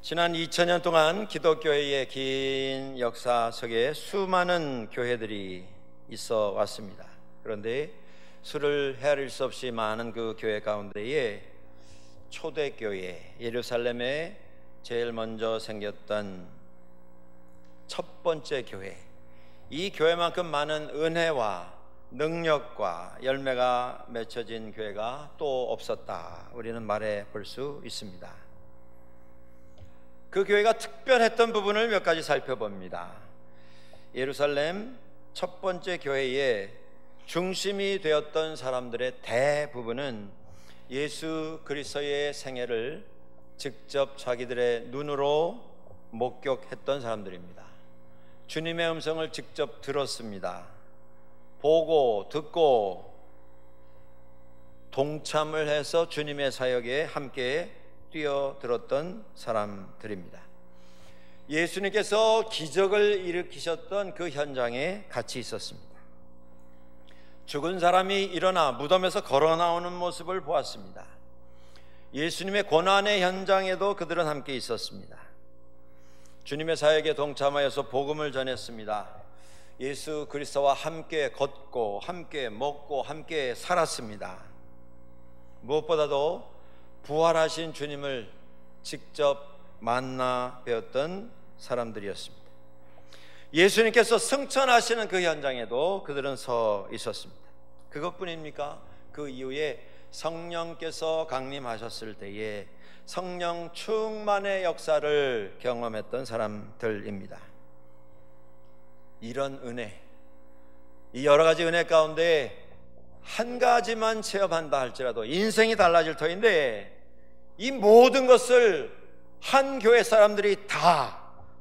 지난 2000년 동안 기독교회의 긴 역사 속에 수많은 교회들이 있어 왔습니다. 그런데 수를 헤아릴 수 없이 많은 그 교회 가운데에 초대교회, 예루살렘에 제일 먼저 생겼던 첫 번째 교회, 이 교회만큼 많은 은혜와 능력과 열매가 맺혀진 교회가 또 없었다, 우리는 말해 볼 수 있습니다. 그 교회가 특별했던 부분을 몇 가지 살펴봅니다. 예루살렘 첫 번째 교회의 중심이 되었던 사람들의 대부분은 예수 그리스도의 생애를 직접 자기들의 눈으로 목격했던 사람들입니다. 주님의 음성을 직접 들었습니다. 보고 듣고 동참을 해서 주님의 사역에 함께 뛰어들었던 사람들입니다. 예수님께서 기적을 일으키셨던 그 현장에 같이 있었습니다. 죽은 사람이 일어나 무덤에서 걸어 나오는 모습을 보았습니다. 예수님의 고난의 현장에도 그들은 함께 있었습니다. 주님의 사역에 동참하여서 복음을 전했습니다. 예수 그리스도와 함께 걷고 함께 먹고 함께 살았습니다. 무엇보다도 부활하신 주님을 직접 만나 뵈었던 사람들이었습니다. 예수님께서 승천하시는 그 현장에도 그들은 서 있었습니다. 그것뿐입니까? 그 이후에 성령께서 강림하셨을 때에 성령 충만의 역사를 경험했던 사람들입니다. 이런 은혜, 이 여러 가지 은혜 가운데 한 가지만 체험한다 할지라도 인생이 달라질 터인데, 이 모든 것을 한 교회 사람들이 다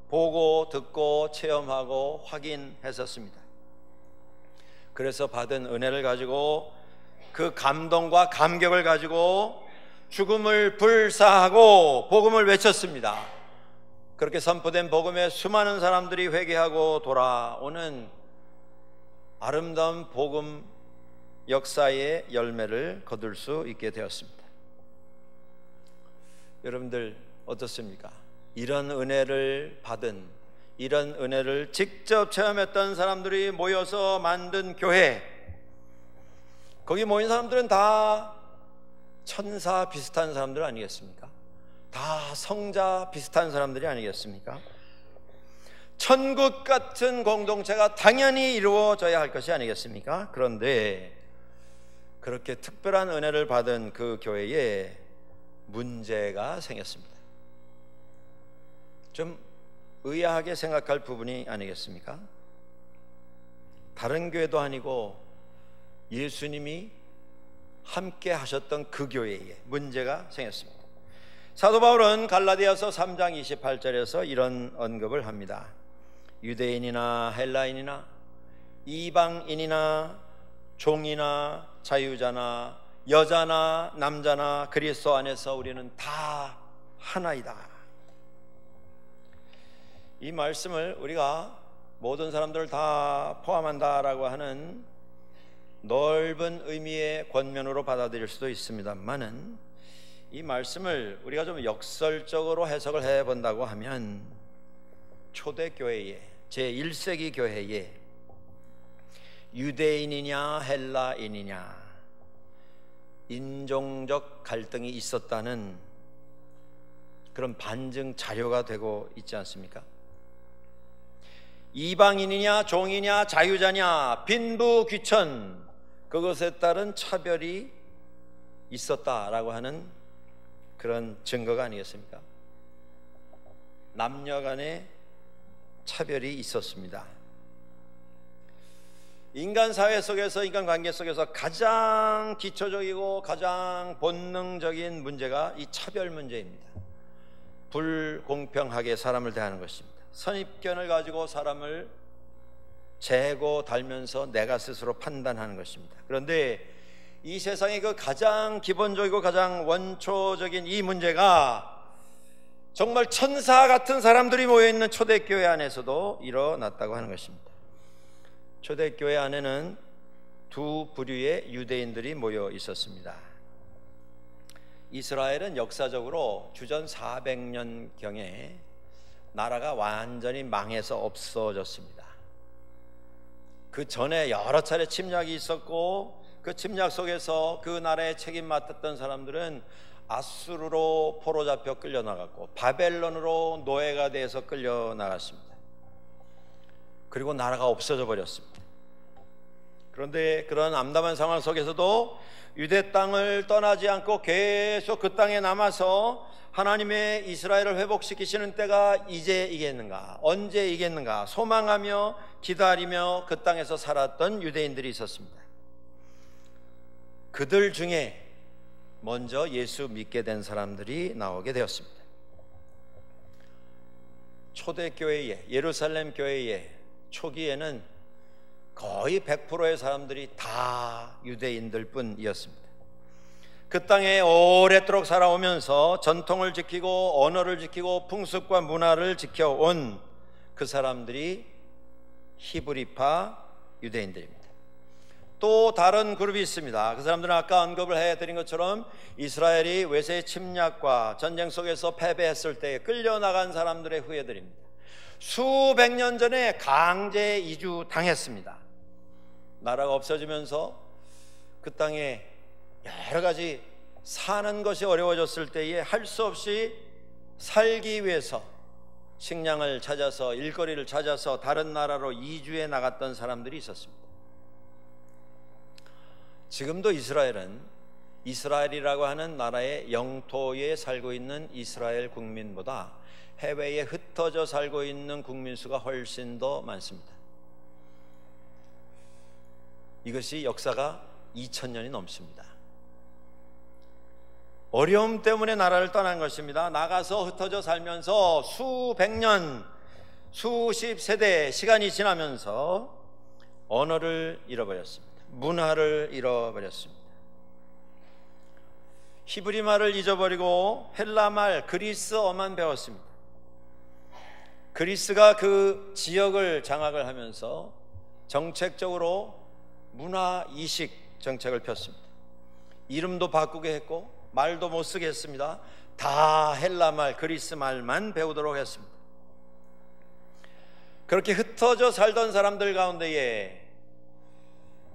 보고 듣고 체험하고 확인했었습니다. 그래서 받은 은혜를 가지고 그 감동과 감격을 가지고 죽음을 불사하고 복음을 외쳤습니다. 그렇게 선포된 복음에 수많은 사람들이 회개하고 돌아오는 아름다운 복음 역사의 열매를 거둘 수 있게 되었습니다. 여러분들 어떻습니까? 이런 은혜를 받은, 이런 은혜를 직접 체험했던 사람들이 모여서 만든 교회, 거기 모인 사람들은 다 천사 비슷한 사람들 아니겠습니까? 다 성자 비슷한 사람들이 아니겠습니까? 천국 같은 공동체가 당연히 이루어져야 할 것이 아니겠습니까? 그런데 그렇게 특별한 은혜를 받은 그 교회에 문제가 생겼습니다. 좀 의아하게 생각할 부분이 아니겠습니까? 다른 교회도 아니고 예수님이 함께 하셨던 그 교회에 문제가 생겼습니다. 사도 바울은 갈라디아서 3장 28절에서 이런 언급을 합니다. 유대인이나 헬라인이나 이방인이나 종이나 자유자나 여자나 남자나 그리스도 안에서 우리는 다 하나이다. 이 말씀을 우리가 모든 사람들을 다 포함한다라고 하는 넓은 의미의 권면으로 받아들일 수도 있습니다만은, 이 말씀을 우리가 좀 역설적으로 해석을 해본다고 하면 초대교회에, 제1세기 교회에 유대인이냐 헬라인이냐 인종적 갈등이 있었다는 그런 반증 자료가 되고 있지 않습니까? 이방인이냐 종이냐 자유자냐 빈부귀천, 그것에 따른 차별이 있었다라고 하는 그런 증거가 아니겠습니까? 남녀 간의 차별이 있었습니다. 인간 사회 속에서, 인간 관계 속에서 가장 기초적이고 가장 본능적인 문제가 이 차별 문제입니다. 불공평하게 사람을 대하는 것입니다. 선입견을 가지고 사람을 재고 달면서 내가 스스로 판단하는 것입니다. 그런데 이 세상의 그 가장 기본적이고 가장 원초적인 이 문제가 정말 천사 같은 사람들이 모여있는 초대교회 안에서도 일어났다고 하는 것입니다. 초대교회 안에는 두 부류의 유대인들이 모여 있었습니다. 이스라엘은 역사적으로 주전 400년경에 나라가 완전히 망해서 없어졌습니다. 그 전에 여러 차례 침략이 있었고, 그 침략 속에서 그 나라에 책임 맡았던 사람들은 아수르로 포로 잡혀 끌려나갔고, 바벨론으로 노예가 돼서 끌려나갔습니다. 그리고 나라가 없어져 버렸습니다. 그런데 그런 암담한 상황 속에서도 유대 땅을 떠나지 않고 계속 그 땅에 남아서 하나님의 이스라엘을 회복시키시는 때가 이제이겠는가, 언제이겠는가 소망하며 기다리며 그 땅에서 살았던 유대인들이 있었습니다. 그들 중에 먼저 예수 믿게 된 사람들이 나오게 되었습니다. 초대교회에, 예루살렘 교회의 초기에는 거의 100%의 사람들이 다 유대인들 뿐이었습니다. 그 땅에 오랫도록 살아오면서 전통을 지키고 언어를 지키고 풍습과 문화를 지켜온 그 사람들이 히브리파 유대인들입니다. 또 다른 그룹이 있습니다. 그 사람들은 아까 언급을 해드린 것처럼 이스라엘이 외세의 침략과 전쟁 속에서 패배했을 때 끌려나간 사람들의 후예들입니다. 수백 년 전에 강제 이주 당했습니다. 나라가 없어지면서 그 땅에 여러 가지 사는 것이 어려워졌을 때에 할 수 없이 살기 위해서 식량을 찾아서, 일거리를 찾아서 다른 나라로 이주해 나갔던 사람들이 있었습니다. 지금도 이스라엘은 이스라엘이라고 하는 나라의 영토에 살고 있는 이스라엘 국민보다 해외에 흩어져 살고 있는 국민 수가 훨씬 더 많습니다. 이것이 역사가 2000년이 넘습니다. 어려움 때문에 나라를 떠난 것입니다. 나가서 흩어져 살면서 수백 년, 수십 세대 시간이 지나면서 언어를 잃어버렸습니다. 문화를 잃어버렸습니다. 히브리 말을 잊어버리고 헬라 말, 그리스어만 배웠습니다. 그리스가 그 지역을 장악을 하면서 정책적으로 문화 이식 정책을 폈습니다. 이름도 바꾸게 했고 말도 못 쓰게 했습니다. 다 헬라 말, 그리스 말만 배우도록 했습니다. 그렇게 흩어져 살던 사람들 가운데에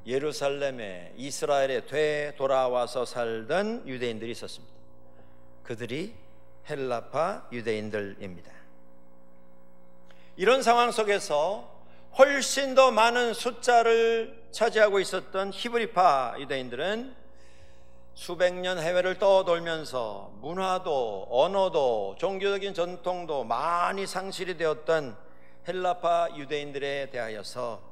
예루살렘에, 이스라엘에 되돌아와서 살던 유대인들이 있었습니다. 그들이 헬라파 유대인들입니다. 이런 상황 속에서 훨씬 더 많은 숫자를 차지하고 있었던 히브리파 유대인들은 수백 년 해외를 떠돌면서 문화도 언어도 종교적인 전통도 많이 상실이 되었던 헬라파 유대인들에 대하여서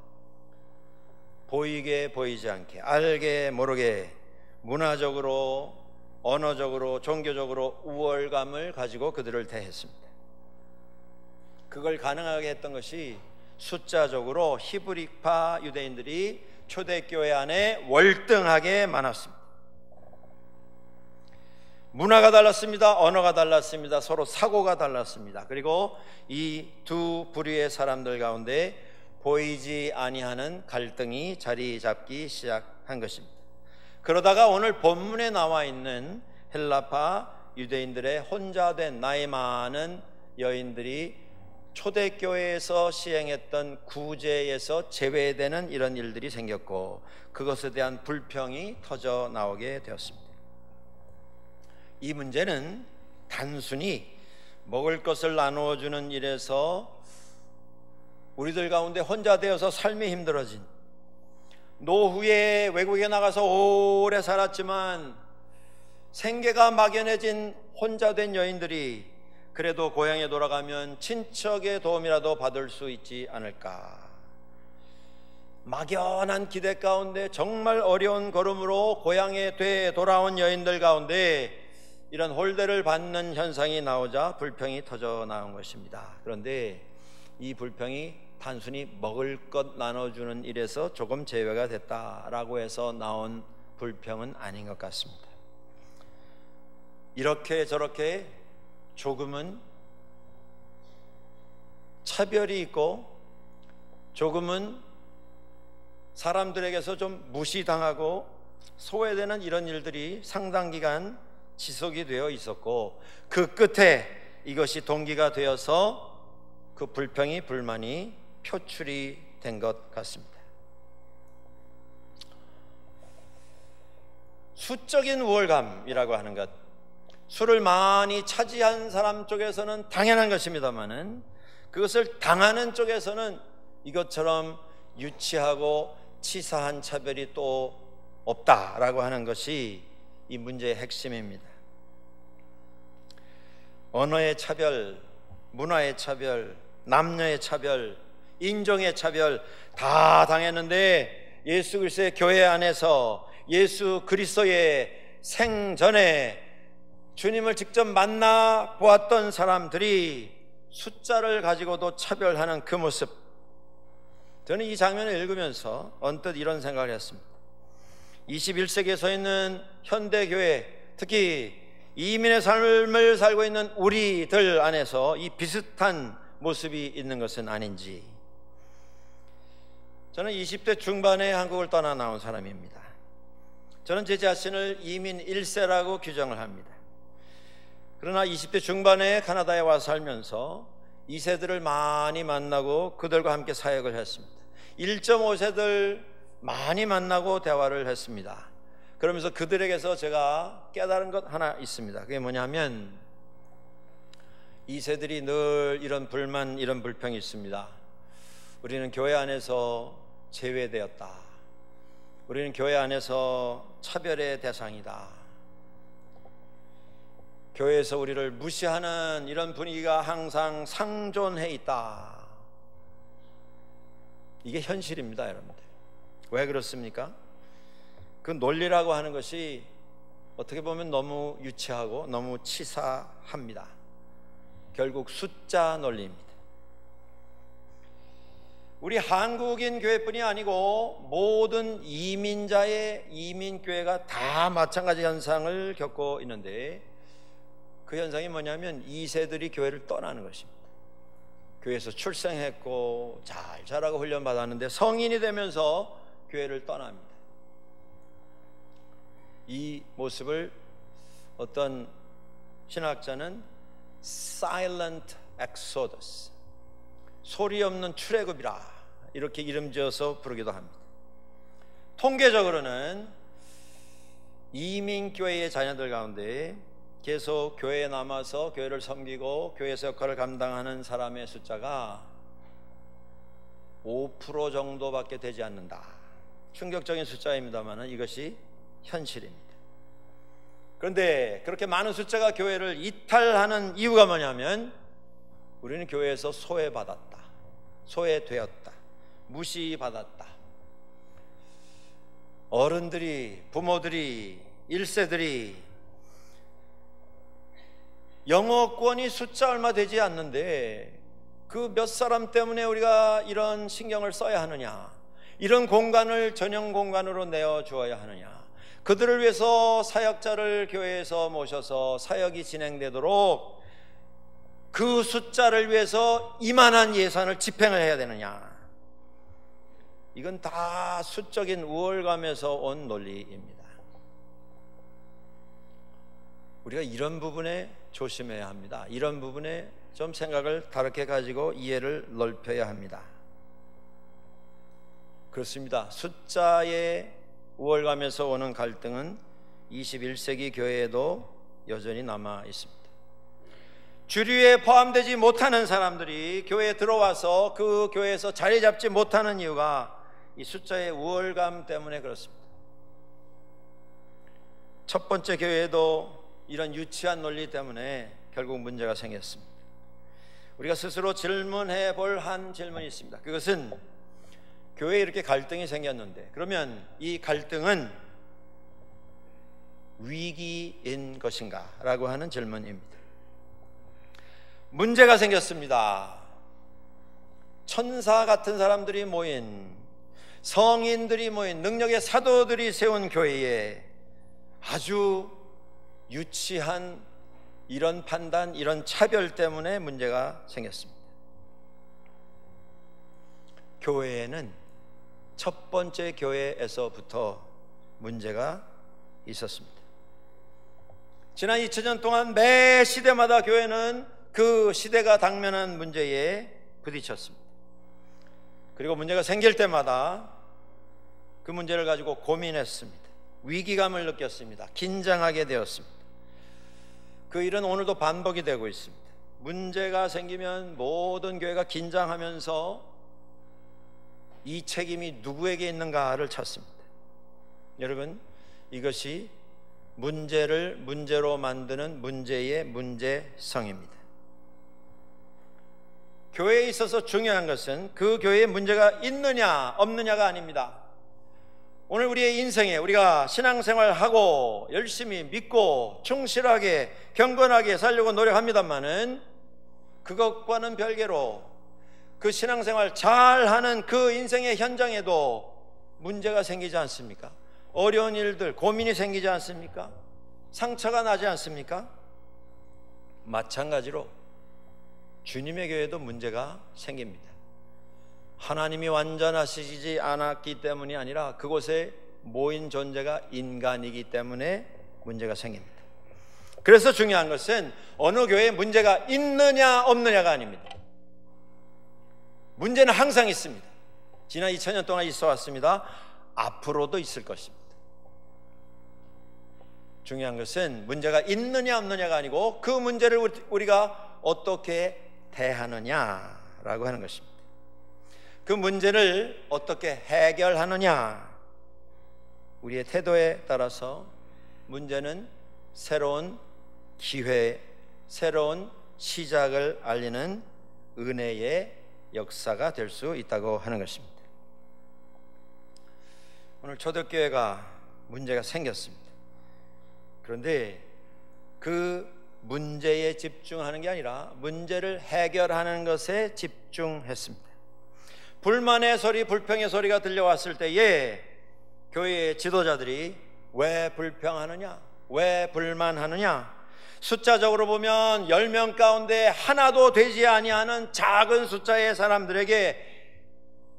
보이게 보이지 않게, 알게 모르게 문화적으로, 언어적으로, 종교적으로 우월감을 가지고 그들을 대했습니다. 그걸 가능하게 했던 것이 숫자적으로 히브리파 유대인들이 초대교회 안에 월등하게 많았습니다. 문화가 달랐습니다. 언어가 달랐습니다. 서로 사고가 달랐습니다. 그리고 이 두 부류의 사람들 가운데 보이지 아니하는 갈등이 자리 잡기 시작한 것입니다. 그러다가 오늘 본문에 나와 있는 헬라파 유대인들의 혼자 된 나이 많은 여인들이 초대교회에서 시행했던 구제에서 제외되는 이런 일들이 생겼고, 그것에 대한 불평이 터져 나오게 되었습니다. 이 문제는 단순히 먹을 것을 나누어주는 일에서 우리들 가운데 혼자 되어서 삶이 힘들어진, 노후에 외국에 나가서 오래 살았지만 생계가 막연해진 혼자 된 여인들이 그래도 고향에 돌아가면 친척의 도움이라도 받을 수 있지 않을까, 막연한 기대 가운데 정말 어려운 걸음으로 고향에 되돌아온 여인들 가운데 이런 홀대를 받는 현상이 나오자 불평이 터져 나온 것입니다. 그런데 이 불평이 단순히 먹을 것 나눠주는 일에서 조금 제외가 됐다라고 해서 나온 불평은 아닌 것 같습니다. 이렇게 저렇게 조금은 차별이 있고 조금은 사람들에게서 좀 무시당하고 소외되는 이런 일들이 상당 기간 지속이 되어 있었고, 그 끝에 이것이 동기가 되어서 그 불평이, 불만이 표출이 된 것 같습니다. 수적인 우월감이라고 하는 것, 술을 많이 차지한 사람 쪽에서는 당연한 것입니다마는 그것을 당하는 쪽에서는 이것처럼 유치하고 치사한 차별이 또 없다라고 하는 것이 이 문제의 핵심입니다. 언어의 차별, 문화의 차별, 남녀의 차별, 인종의 차별 다 당했는데 예수 그리스도의 교회 안에서 예수 그리스도의 생전에 주님을 직접 만나 보았던 사람들이 숫자를 가지고도 차별하는 그 모습, 저는 이 장면을 읽으면서 언뜻 이런 생각을 했습니다. 21세기에 서 있는 현대교회, 특히 이민의 삶을 살고 있는 우리들 안에서 이 비슷한 모습이 있는 것은 아닌지. 저는 20대 중반에 한국을 떠나 나온 사람입니다. 저는 제 자신을 이민 1세라고 규정을 합니다. 그러나 20대 중반에 카나다에 와서 살면서 2세들을 많이 만나고 그들과 함께 사역을 했습니다. 1.5세들 많이 만나고 대화를 했습니다. 그러면서 그들에게서 제가 깨달은 것 하나 있습니다. 그게 뭐냐면 2세들이 늘 이런 불만, 이런 불평이 있습니다. 우리는 교회 안에서 제외되었다. 우리는 교회 안에서 차별의 대상이다. 교회에서 우리를 무시하는 이런 분위기가 항상 상존해 있다. 이게 현실입니다, 여러분들. 왜 그렇습니까? 그 논리라고 하는 것이 어떻게 보면 너무 유치하고 너무 치사합니다. 결국 숫자 논리입니다. 우리 한국인 교회뿐이 아니고 모든 이민자의 이민교회가 다 마찬가지 현상을 겪고 있는데, 그 현상이 뭐냐면 2세들이 교회를 떠나는 것입니다. 교회에서 출생했고 잘 자라고 훈련받았는데 성인이 되면서 교회를 떠납니다. 이 모습을 어떤 신학자는 Silent Exodus, 소리 없는 출애굽이라 이렇게 이름 지어서 부르기도 합니다. 통계적으로는 이민교회의 자녀들 가운데 계속 교회에 남아서 교회를 섬기고 교회에서 역할을 감당하는 사람의 숫자가 5% 정도밖에 되지 않는다. 충격적인 숫자입니다만 이것이 현실입니다. 그런데 그렇게 많은 숫자가 교회를 이탈하는 이유가 뭐냐면 우리는 교회에서 소외받았다, 소외되었다, 무시받았다. 어른들이, 부모들이, 1세들이 영어권이 숫자 얼마 되지 않는데 그 몇 사람 때문에 우리가 이런 신경을 써야 하느냐, 이런 공간을 전용 공간으로 내어주어야 하느냐, 그들을 위해서 사역자를 교회에서 모셔서 사역이 진행되도록 그 숫자를 위해서 이만한 예산을 집행을 해야 되느냐. 이건 다 수적인 우월감에서 온 논리입니다. 우리가 이런 부분에 조심해야 합니다. 이런 부분에 좀 생각을 다르게 가지고 이해를 넓혀야 합니다. 그렇습니다. 숫자의 우월감에서 오는 갈등은 21세기 교회에도 여전히 남아 있습니다. 주류에 포함되지 못하는 사람들이 교회에 들어와서 그 교회에서 자리 잡지 못하는 이유가 이 숫자의 우월감 때문에 그렇습니다. 첫 번째 교회에도 이런 유치한 논리 때문에 결국 문제가 생겼습니다. 우리가 스스로 질문해 볼 한 질문이 있습니다. 그것은 교회에 이렇게 갈등이 생겼는데 그러면 이 갈등은 위기인 것인가? 라고 하는 질문입니다. 문제가 생겼습니다. 천사 같은 사람들이 모인, 성인들이 모인, 능력의 사도들이 세운 교회에 아주 유치한 이런 판단, 이런 차별 때문에 문제가 생겼습니다. 교회에는 첫 번째 교회에서부터 문제가 있었습니다. 지난 2000년 동안 매 시대마다 교회는 그 시대가 당면한 문제에 부딪혔습니다. 그리고 문제가 생길 때마다 그 문제를 가지고 고민했습니다. 위기감을 느꼈습니다. 긴장하게 되었습니다. 그 일은 오늘도 반복이 되고 있습니다. 문제가 생기면 모든 교회가 긴장하면서 이 책임이 누구에게 있는가를 찾습니다. 여러분, 이것이 문제를 문제로 만드는 문제의 문제성입니다. 교회에 있어서 중요한 것은 그 교회에 문제가 있느냐 없느냐가 아닙니다. 오늘 우리의 인생에 우리가 신앙생활하고 열심히 믿고 충실하게 경건하게 살려고 노력합니다마는 그것과는 별개로 그 신앙생활 잘하는 그 인생의 현장에도 문제가 생기지 않습니까? 어려운 일들, 고민이 생기지 않습니까? 상처가 나지 않습니까? 마찬가지로 주님의 교회도 문제가 생깁니다. 하나님이 완전하시지 않았기 때문이 아니라 그곳에 모인 존재가 인간이기 때문에 문제가 생깁니다. 그래서 중요한 것은 어느 교회에 문제가 있느냐 없느냐가 아닙니다. 문제는 항상 있습니다. 지난 2000년 동안 있어 왔습니다. 앞으로도 있을 것입니다. 중요한 것은 문제가 있느냐 없느냐가 아니고 그 문제를 우리가 어떻게 대하느냐라고 하는 것입니다. 그 문제를 어떻게 해결하느냐, 우리의 태도에 따라서 문제는 새로운 기회, 새로운 시작을 알리는 은혜의 역사가 될 수 있다고 하는 것입니다. 오늘 초대교회가 문제가 생겼습니다. 그런데 그 문제에 집중하는 게 아니라 문제를 해결하는 것에 집중했습니다. 불만의 소리, 불평의 소리가 들려왔을 때에 교회의 지도자들이 왜 불평하느냐, 왜 불만하느냐, 숫자적으로 보면 10명 가운데 하나도 되지 아니하는 작은 숫자의 사람들에게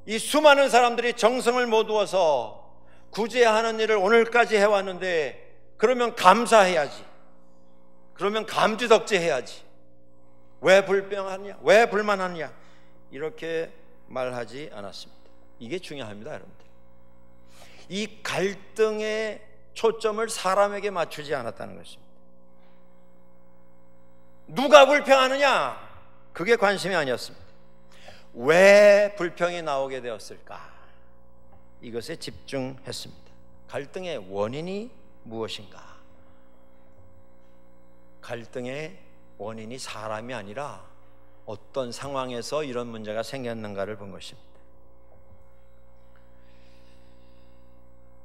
이 수많은 사람들이 정성을 모두어서 구제하는 일을 오늘까지 해왔는데 그러면 감사해야지, 그러면 감지덕지해야지, 왜 불평하느냐, 왜 불만하느냐, 이렇게 말하지 않았습니다. 이게 중요합니다, 여러분들. 이 갈등의 초점을 사람에게 맞추지 않았다는 것입니다. 누가 불평하느냐, 그게 관심이 아니었습니다. 왜 불평이 나오게 되었을까, 이것에 집중했습니다. 갈등의 원인이 무엇인가? 갈등의 원인이 사람이 아니라 어떤 상황에서 이런 문제가 생겼는가를 본 것입니다.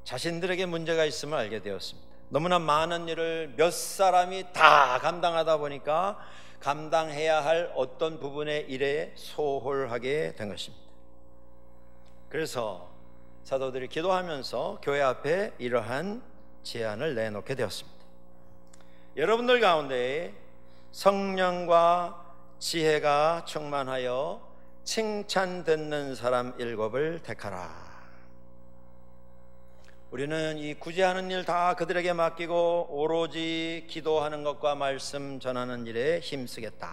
자신들에게 문제가 있음을 알게 되었습니다. 너무나 많은 일을 몇 사람이 다 감당하다 보니까 감당해야 할 어떤 부분의 일에 소홀하게 된 것입니다. 그래서 사도들이 기도하면서 교회 앞에 이러한 제안을 내놓게 되었습니다. 여러분들 가운데 성령과 지혜가 충만하여 칭찬 듣는 사람 7을 택하라. 우리는 이 구제하는 일 다 그들에게 맡기고 오로지 기도하는 것과 말씀 전하는 일에 힘쓰겠다.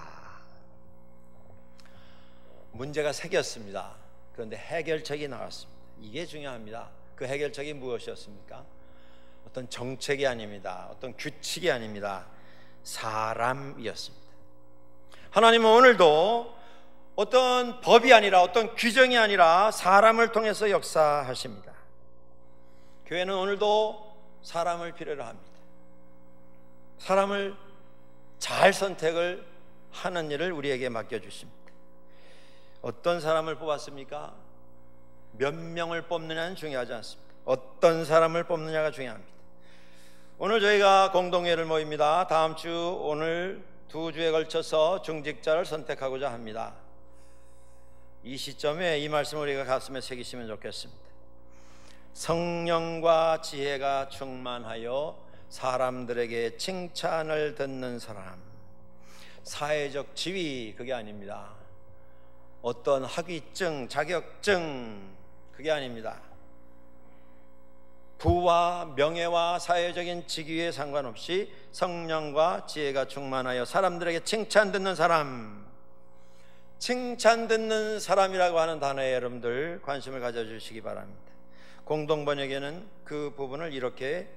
문제가 생겼습니다. 그런데 해결책이 나왔습니다. 이게 중요합니다. 그 해결책이 무엇이었습니까? 어떤 정책이 아닙니다. 어떤 규칙이 아닙니다. 사람이었습니다. 하나님은 오늘도 어떤 법이 아니라 어떤 규정이 아니라 사람을 통해서 역사하십니다. 교회는 오늘도 사람을 필요로 합니다. 사람을 잘 선택을 하는 일을 우리에게 맡겨주십니다. 어떤 사람을 뽑았습니까? 몇 명을 뽑느냐는 중요하지 않습니다. 어떤 사람을 뽑느냐가 중요합니다. 오늘 저희가 공동회를 모입니다. 다음 주 오늘 2주에 걸쳐서 중직자를 선택하고자 합니다. 이 시점에 이 말씀을 우리가 가슴에 새기시면 좋겠습니다. 성령과 지혜가 충만하여 사람들에게 칭찬을 듣는 사람, 사회적 지위 그게 아닙니다. 어떤 학위증, 자격증 그게 아닙니다. 부와 명예와 사회적인 직위에 상관없이 성령과 지혜가 충만하여 사람들에게 칭찬 듣는 사람, 칭찬 듣는 사람이라고 하는 단어에 여러분들 관심을 가져주시기 바랍니다. 공동번역에는 그 부분을 이렇게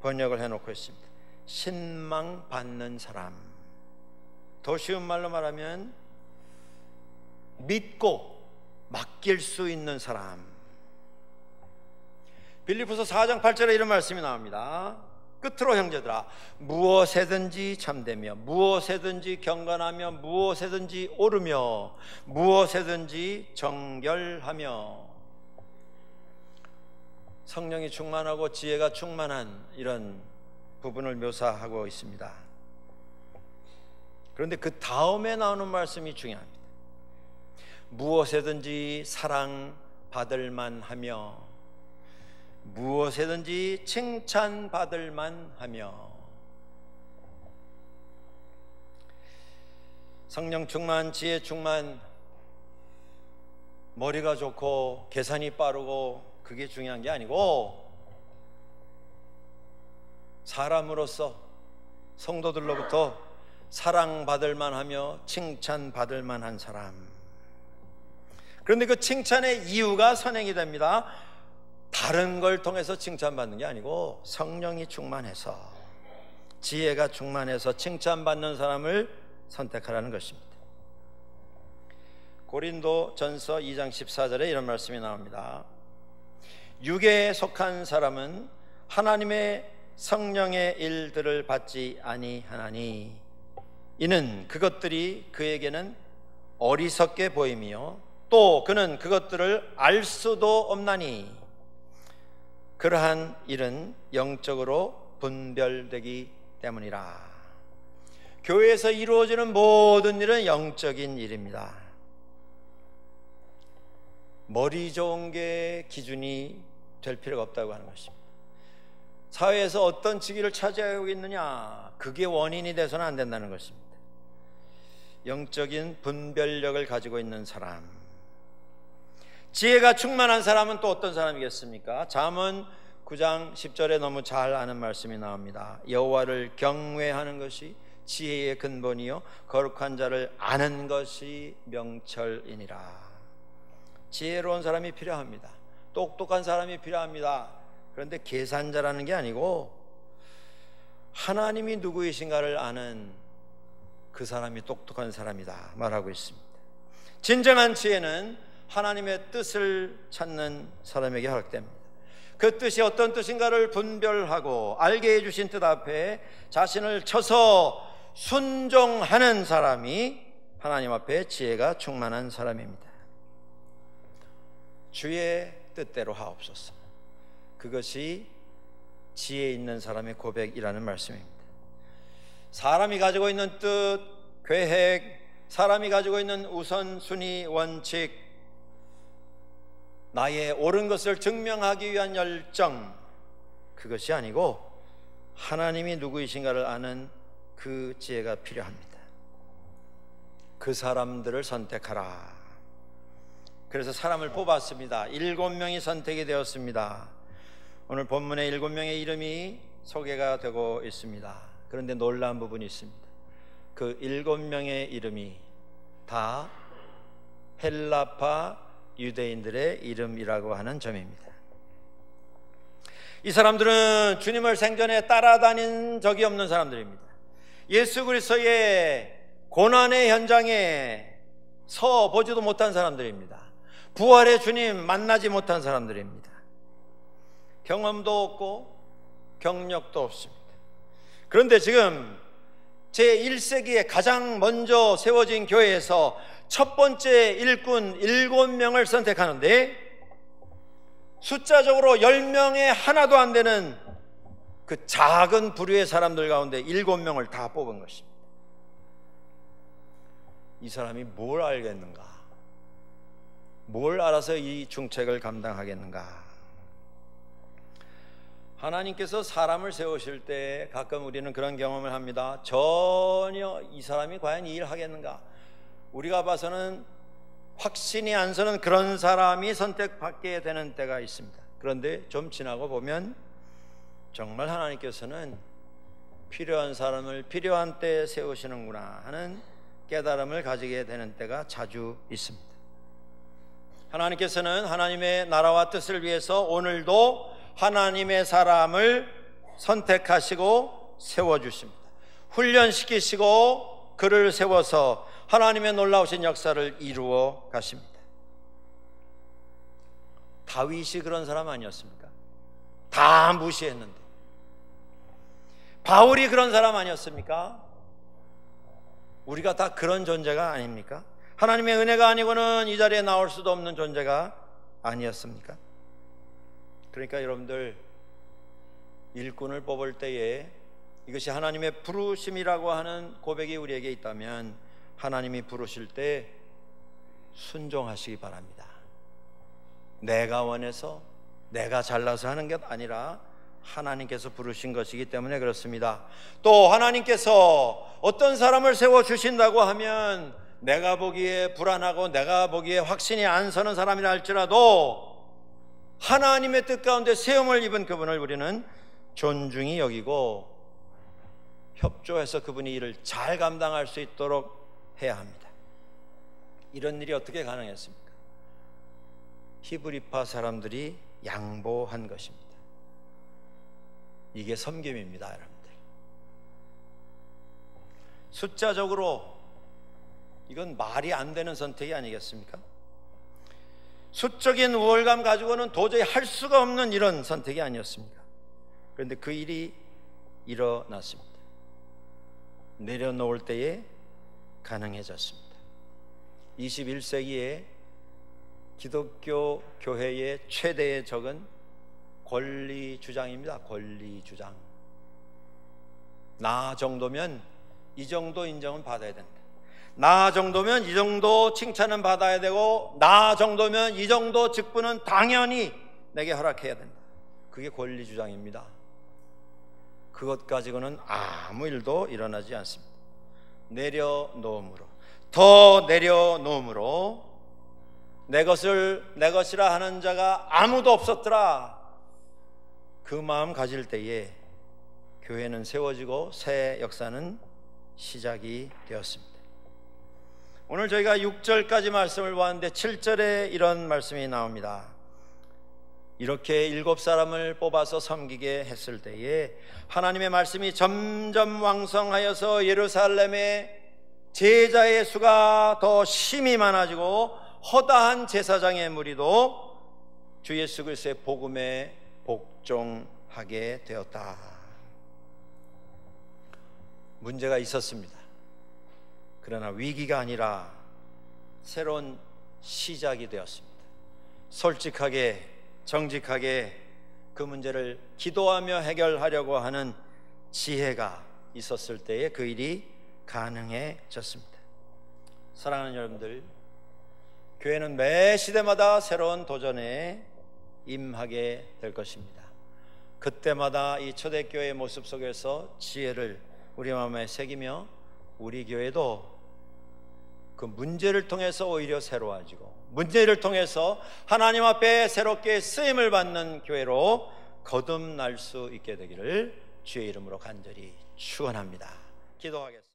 번역을 해놓고 있습니다. 신망받는 사람. 더 쉬운 말로 말하면 믿고 맡길 수 있는 사람. 빌립보서 4장 8절에 이런 말씀이 나옵니다. 끝으로 형제들아, 무엇에든지 참되며 무엇에든지 경건하며 무엇에든지 옳으며 무엇에든지 정결하며. 성령이 충만하고 지혜가 충만한 이런 부분을 묘사하고 있습니다. 그런데 그 다음에 나오는 말씀이 중요합니다. 무엇에든지 사랑받을 만하며 무엇에든지 칭찬받을 만하며. 성령 충만, 지혜 충만, 머리가 좋고 계산이 빠르고 그게 중요한 게 아니고 사람으로서 성도들로부터 사랑받을 만하며 칭찬받을 만한 사람. 그런데 그 칭찬의 이유가 선행이 됩니다. 다른 걸 통해서 칭찬받는 게 아니고 성령이 충만해서, 지혜가 충만해서 칭찬받는 사람을 선택하라는 것입니다. 고린도 전서 2장 14절에 이런 말씀이 나옵니다. 육에 속한 사람은 하나님의 성령의 일들을 받지 아니하나니 이는 그것들이 그에게는 어리석게 보임이요 또 그는 그것들을 알 수도 없나니 그러한 일은 영적으로 분별되기 때문이라. 교회에서 이루어지는 모든 일은 영적인 일입니다. 머리 좋은 게 기준이 될 필요가 없다고 하는 것입니다. 사회에서 어떤 직위를 차지하고 있느냐, 그게 원인이 돼서는 안 된다는 것입니다. 영적인 분별력을 가지고 있는 사람, 지혜가 충만한 사람은 또 어떤 사람이겠습니까? 잠언 9장 10절에 너무 잘 아는 말씀이 나옵니다. 여호와를 경외하는 것이 지혜의 근본이요 거룩한 자를 아는 것이 명철이니라. 지혜로운 사람이 필요합니다. 똑똑한 사람이 필요합니다. 그런데 계산자라는 게 아니고 하나님이 누구이신가를 아는 그 사람이 똑똑한 사람이다 말하고 있습니다. 진정한 지혜는 하나님의 뜻을 찾는 사람에게 허락됩니다. 그 뜻이 어떤 뜻인가를 분별하고 알게 해주신 뜻 앞에 자신을 쳐서 순종하는 사람이 하나님 앞에 지혜가 충만한 사람입니다. 주의 뜻대로 하옵소서. 그것이 지혜 있는 사람의 고백이라는 말씀입니다. 사람이 가지고 있는 뜻, 계획, 사람이 가지고 있는 우선순위, 원칙, 나의 옳은 것을 증명하기 위한 열정, 그것이 아니고 하나님이 누구이신가를 아는 그 지혜가 필요합니다. 그 사람들을 선택하라. 그래서 사람을 뽑았습니다. 7명이 선택이 되었습니다. 오늘 본문에 7명의 이름이 소개가 되고 있습니다. 그런데 놀라운 부분이 있습니다. 그 7명의 이름이 다 헬라파 유대인들의 이름이라고 하는 점입니다. 이 사람들은 주님을 생전에 따라다닌 적이 없는 사람들입니다. 예수 그리스도의 고난의 현장에 서 보지도 못한 사람들입니다. 부활의 주님 만나지 못한 사람들입니다. 경험도 없고 경력도 없습니다. 그런데 지금 제1세기에 가장 먼저 세워진 교회에서 첫 번째 일꾼 7명을 선택하는데 숫자적으로 10명에 하나도 안 되는 그 작은 부류의 사람들 가운데 7명을 다 뽑은 것입니다. 이 사람이 뭘 알겠는가? 뭘 알아서 이 중책을 감당하겠는가? 하나님께서 사람을 세우실 때 가끔 우리는 그런 경험을 합니다. 전혀 이 사람이 과연 이 일을 하겠는가? 우리가 봐서는 확신이 안 서는 그런 사람이 선택받게 되는 때가 있습니다. 그런데 좀 지나고 보면 정말 하나님께서는 필요한 사람을 필요한 때에 세우시는구나 하는 깨달음을 가지게 되는 때가 자주 있습니다. 하나님께서는 하나님의 나라와 뜻을 위해서 오늘도 하나님의 사람을 선택하시고 세워주십니다. 훈련시키시고 그를 세워서 하나님의 놀라우신 역사를 이루어 가십니다. 다윗이 그런 사람 아니었습니까? 다 무시했는데. 바울이 그런 사람 아니었습니까? 우리가 다 그런 존재가 아닙니까? 하나님의 은혜가 아니고는 이 자리에 나올 수도 없는 존재가 아니었습니까? 그러니까 여러분들, 일꾼을 뽑을 때에 이것이 하나님의 부르심이라고 하는 고백이 우리에게 있다면 하나님이 부르실 때 순종하시기 바랍니다. 내가 원해서 내가 잘나서 하는 게 아니라 하나님께서 부르신 것이기 때문에 그렇습니다. 또 하나님께서 어떤 사람을 세워주신다고 하면 내가 보기에 불안하고 내가 보기에 확신이 안 서는 사람이라 할지라도 하나님의 뜻 가운데 세움을 입은 그분을 우리는 존중히 여기고 협조해서 그분이 일을 잘 감당할 수 있도록 해야 합니다. 이런 일이 어떻게 가능했습니까? 히브리파 사람들이 양보한 것입니다. 이게 섬김입니다, 여러분들. 숫자적으로 이건 말이 안 되는 선택이 아니겠습니까? 수적인 우월감 가지고는 도저히 할 수가 없는 이런 선택이 아니었습니까? 그런데 그 일이 일어났습니다. 내려놓을 때에 가능해졌습니다. 21세기에 기독교 교회의 최대의 적은 권리 주장입니다. 권리 주장. 나 정도면 이 정도 인정은 받아야 된다. 나 정도면 이 정도 칭찬은 받아야 되고, 나 정도면 이 정도 직분은 당연히 내게 허락해야 된다. 그게 권리 주장입니다. 그것 가지고는 아무 일도 일어나지 않습니다. 내려놓음으로, 더 내려놓음으로 내 것이라 하는 자가 아무도 없었더라. 그 마음 가질 때에 교회는 세워지고 새 역사는 시작이 되었습니다. 오늘 저희가 6절까지 말씀을 보았는데 7절에 이런 말씀이 나옵니다. 이렇게 7사람을 뽑아서 섬기게 했을 때에 하나님의 말씀이 점점 왕성하여서 예루살렘의 제자의 수가 더 심히 많아지고 허다한 제사장의 무리도 주 예수 그리스도의 복음에 복종하게 되었다. 문제가 있었습니다. 그러나 위기가 아니라 새로운 시작이 되었습니다. 솔직하게 정직하게 그 문제를 기도하며 해결하려고 하는 지혜가 있었을 때에 그 일이 가능해졌습니다. 사랑하는 여러분들, 교회는 매 시대마다 새로운 도전에 임하게 될 것입니다. 그때마다 이 초대교회의 모습 속에서 지혜를 우리 마음에 새기며 우리 교회도 그 문제를 통해서 오히려 새로워지고, 문제를 통해서 하나님 앞에 새롭게 쓰임을 받는 교회로 거듭날 수 있게 되기를 주의 이름으로 간절히 축원합니다. 기도하겠습니다.